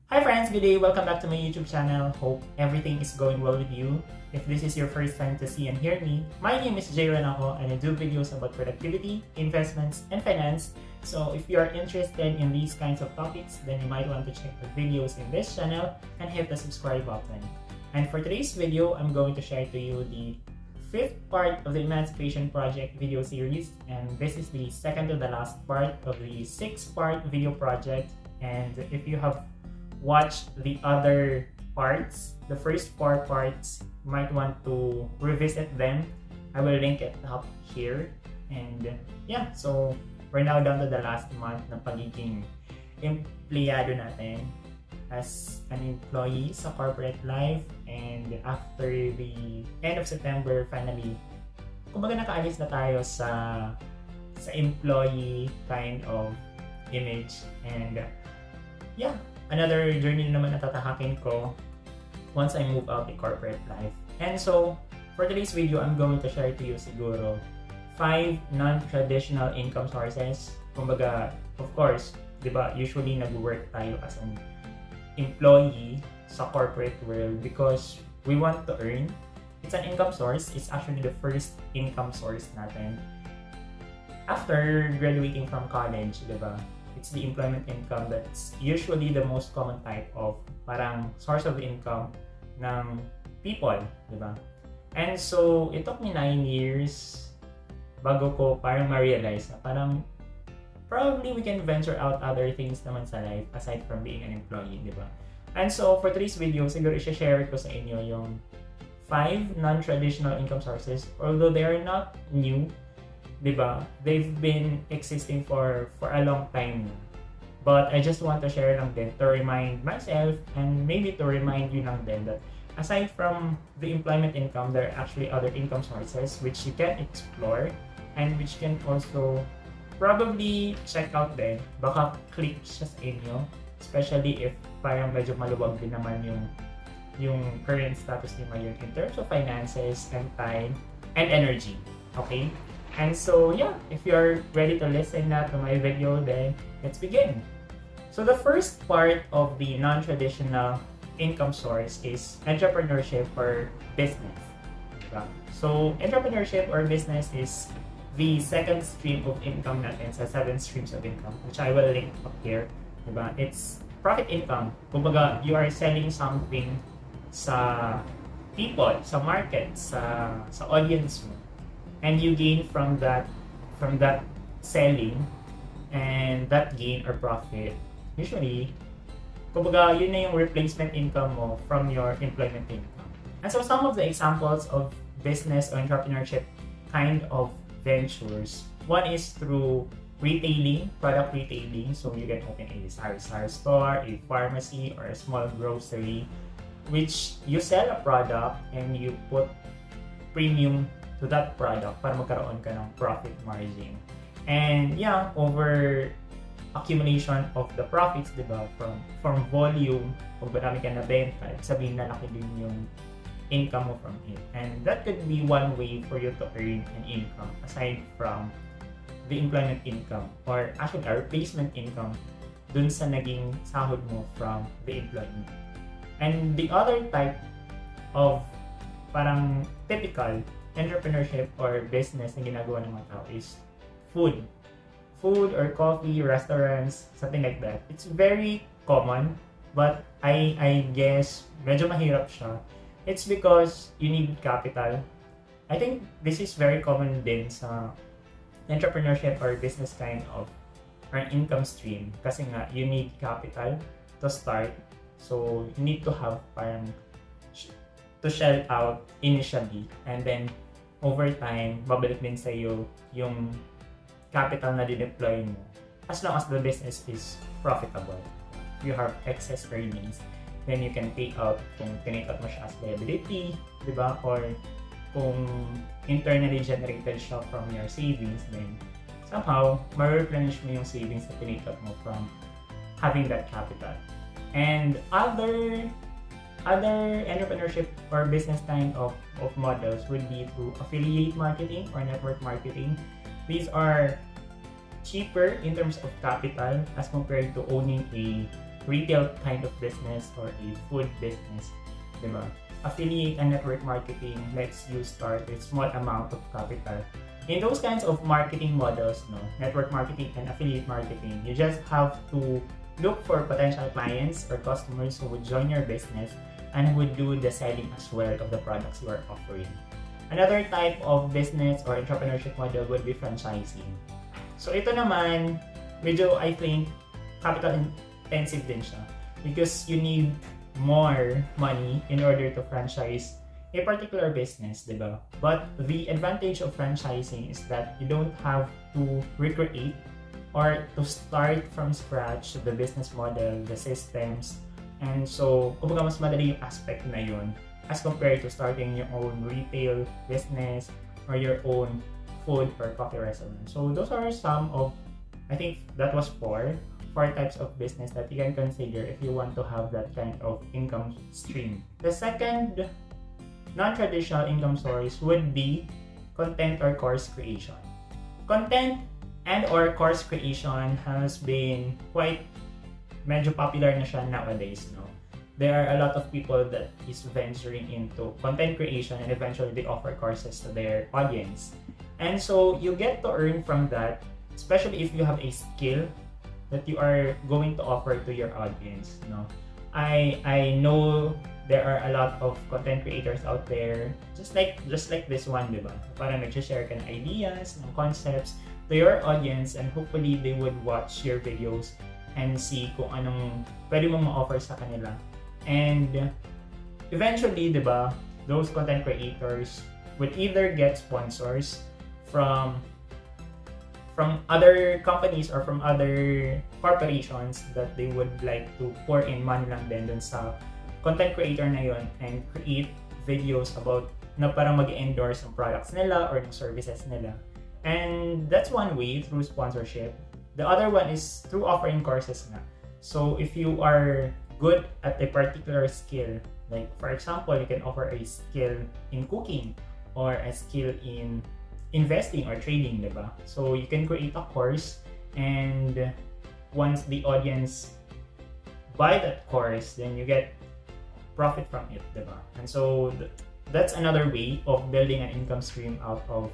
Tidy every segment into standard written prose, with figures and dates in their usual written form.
Hi friends, good day. Welcome back to my YouTube channel. Hope everything is going well with you. If this is your first time to see and hear me, my name is Jayron ako and I do videos about productivity, investments, and finance. So if you are interested in these kinds of topics, then you might want to check the videos in this channel and hit the subscribe button. And for today's video, I'm going to share to you the fifth part of the Emancipation Project video series, and this is the second to the last part of the 6-part video project. And if you have watched the other parts, the first 4 parts, you might want to revisit them. I will link it up here. And yeah, so we're now down to the last month ng pagiging empleyado natin as an employee sa corporate life. And after the end of September, finally, kumbaga nakaalis na tayo sa employee kind of image. And yeah, another journey na naman na tatahakin ko once I move out the corporate life. And so, for today's video, I'm going to share to you siguro 5 non-traditional income sources. Kumbaga, of course, di ba, usually nag-work tayo as an employee sa corporate world because we want to earn. It's an income source. It's actually the first income source natin. After graduating from college, di ba, it's the employment income that's usually the most common type of parang source of income ng people, di ba? And so, it took me 9 years bago ko parang ma-realize na parang probably we can venture out other things naman sa life aside from being an employee, di ba? And so, for today's video, siguro i-share ko sa inyo yung 5 non-traditional income sources. Although they are not new, di ba? They've been existing for a long time. But I just want to share lang din to remind myself and maybe to remind you lang din that aside from the employment income, there are actually other income sources which you can explore and which can also probably check out din. Baka click siya sa inyo, especially if parang medyo maluwag din naman yung current status niyo ngayon in terms of finances and time and energy. Okay? And so yeah, if you're ready to listen na to my video, then let's begin. So the first part of the non-traditional income source is entrepreneurship or business. Diba? So entrepreneurship or business is the second stream of income natin sa 7 streams of income, which I will link up here. Diba? It's profit income. Kumbaga, you are selling something sa people, sa market, sa audience mo. And you gain from that selling, and that gain or profit, usually, kumbaga, yun na yung replacement income mo from your employment income. And so some of the examples of business or entrepreneurship kind of ventures, one is through retailing, product retailing. So you can open a sari-sari store, a pharmacy, or a small grocery, which you sell a product and you put premium to that product para magkaroon ka ng profit margin. And yeah, over accumulation of the profits, diba, from volume, kung marami ka nabenta, sabihin na laki din yung income mo from it. And that could be one way for you to earn an income aside from the employment income or actually a replacement income dun sa naging sahod mo from the employment. And the other type of parang typical entrepreneurship or business na ginagawa ng mga tao is food or coffee, restaurants, something like that. It's very common, but I guess medyo mahirap siya. It's because you need capital. I think this is very common din sa entrepreneurship or business kind of or income stream kasi nga you need capital to start. So you need to have parang to shell out initially, and then over time, babalik din sa iyo yung capital na dideploy mo as long as the business is profitable. If you have excess earnings, then you can pay out kung tinake out mo siya as liability, di ba? Or kung internally generated siya from your savings, then somehow, ma-replenish mo yung savings na tinake out mo from having that capital. And other entrepreneurship or business kind of models would be through affiliate marketing or network marketing. These are cheaper in terms of capital as compared to owning a retail kind of business or a food business, diba? Affiliate and network marketing lets you start with small amount of capital. In those kinds of marketing models, no, network marketing and affiliate marketing, you just have to look for potential clients or customers who would join your business and would do the selling as well of the products you are offering. Another type of business or entrepreneurship model would be franchising. So ito naman, medyo I think capital intensive din siya because you need more money in order to franchise a particular business, diba? But the advantage of franchising is that you don't have to recreate or to start from scratch the business model, the systems, and so kumbaga mas madali yung aspect na yun as compared to starting your own retail business or your own food or coffee restaurant. So those are some of, I think that was four types of business that you can consider if you want to have that kind of income stream. The second non-traditional income source would be content or course creation. Content and or course creation has been quite medyo popular na siya nowadays, no? There are a lot of people that is venturing into content creation and eventually they offer courses to their audience. And so you get to earn from that, especially if you have a skill that you are going to offer to your audience, no? I know there are a lot of content creators out there, just like this one, diba? Para nag-share ka ng ideas, ng concepts to your audience and hopefully they would watch your videos and see kung anong pwede mong ma-offer sa kanila. And eventually, diba, those content creators would either get sponsors from other companies or from other corporations that they would like to pour in money lang din dun sa content creator na yun and create videos about na parang mag-endorse ng products nila or ng services nila. And that's one way, through sponsorship. The other one is through offering courses na. So if you are good at a particular skill, like for example, you can offer a skill in cooking or a skill in investing or trading, diba? So you can create a course and once the audience buy that course, then you get profit from it, diba? And so that's another way of building an income stream out of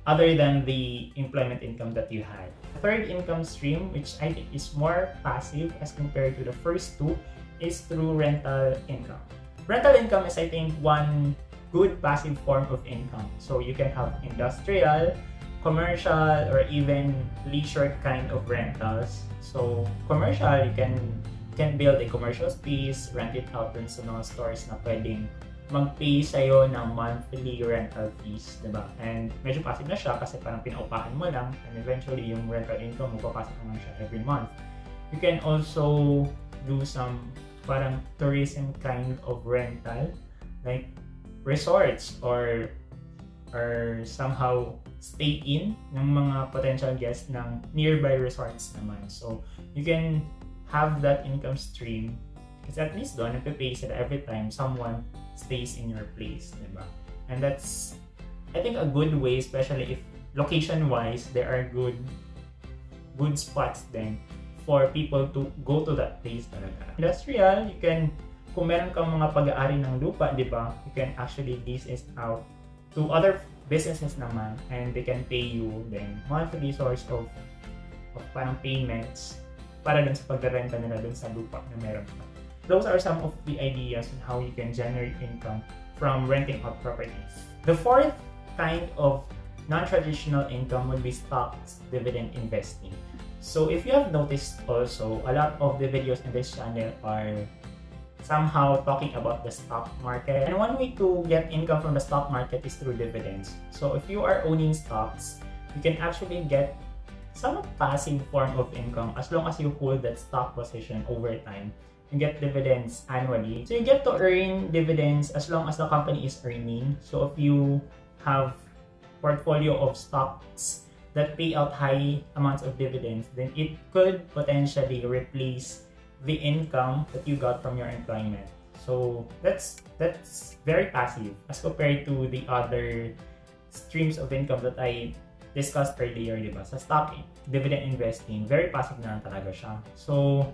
other than the employment income that you had. The third income stream, which I think is more passive as compared to the first two, is through rental income. Rental income is, I think, one good passive form of income. So you can have industrial, commercial, or even leisure kind of rentals. So commercial, you can build a commercial space, rent it out dun sa mga stores na pwedeng mag-pay sa'yo ng monthly rental fees, diba? And medyo passive na siya kasi parang pinaupahan mo lang and eventually yung rental income mo papasok naman siya every month. You can also do some parang tourism kind of rental, like resorts or somehow stay in ng mga potential guests ng nearby resorts naman. So you can have that income stream kasi at least doon nagpe-pay sila every time someone stays in your place, diba? And that's, I think, a good way, especially if location-wise there are good spots then for people to go to that place talaga. Industrial, you can, kung meron kang mga pag-aari ng lupa, diba? You can actually lease it out to other businesses naman and they can pay you then monthly source of parang payments para dun sa pagre-renta nila dun sa lupa na meron ka. Those are some of the ideas on how you can generate income from renting out properties. The fourth kind of non-traditional income would be stocks, dividend investing. So if you have noticed also, a lot of the videos in this channel are somehow talking about the stock market. And one way to get income from the stock market is through dividends. So if you are owning stocks, you can actually get some passive form of income as long as you hold that stock position over time. You get dividends annually. So you get to earn dividends as long as the company is earning. So if you have portfolio of stocks that pay out high amounts of dividends, then it could potentially replace the income that you got from your employment. So that's very passive as compared to the other streams of income that I discussed earlier, diba? Sa stock dividend investing, very passive na talaga siya. So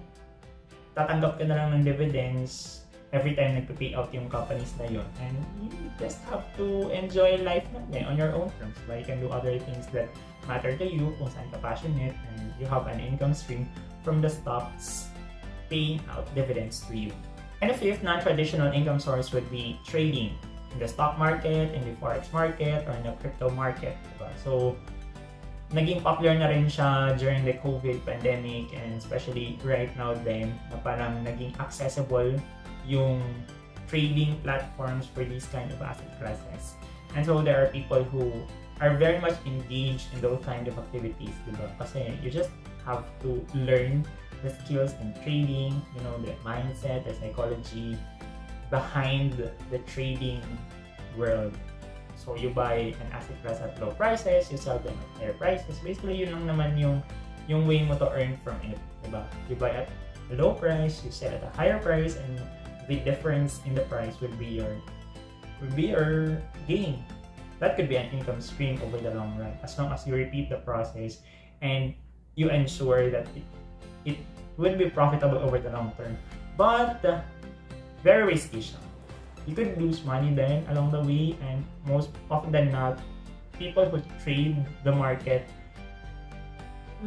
tatanggap ka na lang ng dividends every time nagpa-pay out yung companies na yun. And you just have to enjoy life on your own terms. You can do other things that matter to you kung saan ka passionate, and you have an income stream from the stocks paying out dividends to you. And the fifth non-traditional income source would be trading in the stock market, in the forex market, or in the crypto market. Diba? So, naging popular na rin siya during the COVID pandemic, and especially right now din na parang naging accessible yung trading platforms for these kind of asset classes. And so there are people who are very much engaged in those kind of activities, diba? Kasi you just have to learn the skills in trading, the mindset, the psychology behind the trading world. So you buy an asset class at low prices, you sell them at higher prices. Basically, yun lang naman yung way mo to earn from it, diba? You buy at a low price, you sell at a higher price, and the difference in the price would be your gain. That could be an income stream over the long run, as long as you repeat the process and you ensure that it will be profitable over the long term. But very risky siya. You could lose money then along the way, and most often than not, people who trade the market,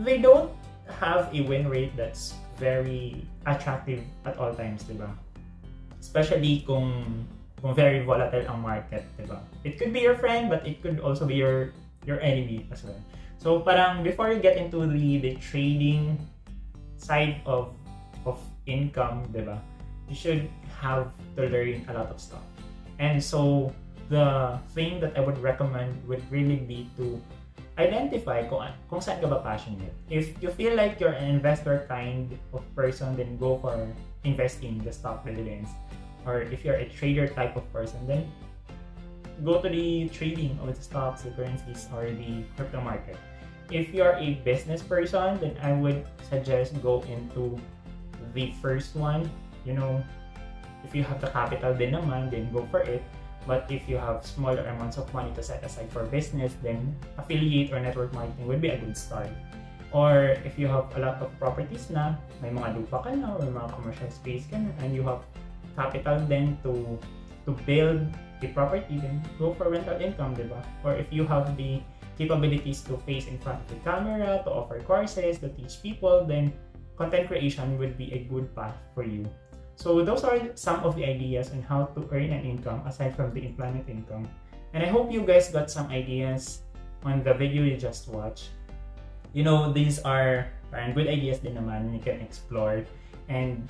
they don't have a win rate that's very attractive at all times, diba? Especially kung very volatile ang market, diba? It could be your friend, but it could also be your enemy as well. So parang before you get into the trading side of income, diba? You should have to learn a lot of stuff. And so the thing that I would recommend would really be to identify kung saan ka ba passionate. If you feel like you're an investor kind of person, then go for investing the stock dividends. Or if you're a trader type of person, then go to the trading of the stocks, the currencies, or the crypto market. If you're a business person, then I would suggest go into the first one. If you have the capital din naman, then go for it. But if you have smaller amounts of money to set aside for business, then affiliate or network marketing would be a good start. Or if you have a lot of properties na, may mga lupa ka na, or may mga commercial space ka na, and you have capital then to build the property, then go for rental income, diba? Or if you have the capabilities to face in front of the camera, to offer courses, to teach people, then content creation would be a good path for you. So those are some of the ideas on how to earn an income aside from the employment income. And I hope you guys got some ideas on the video you just watched. These are good ideas din naman you can explore. And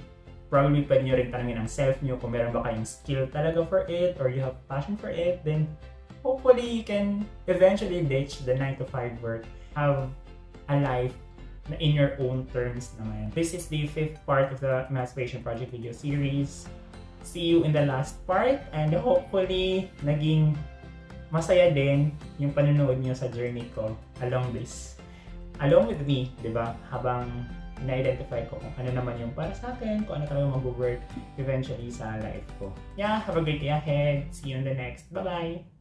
probably pwede nyo rin tanongin ang self nyo kung meron ba kayong skill talaga for it, or you have passion for it. Then hopefully you can eventually ditch the 9-to-5 work, have a life in your own terms naman. This is the 5th part of the Emancipation Project video series. See you in the last part, and hopefully naging masaya din yung panonood niyo sa journey ko along with me, diba? Habang na-identify ko kung ano naman yung para sa akin, kung ano talaga mag-work eventually sa life ko. Yeah, have a great day ahead. See you in the next. Bye-bye!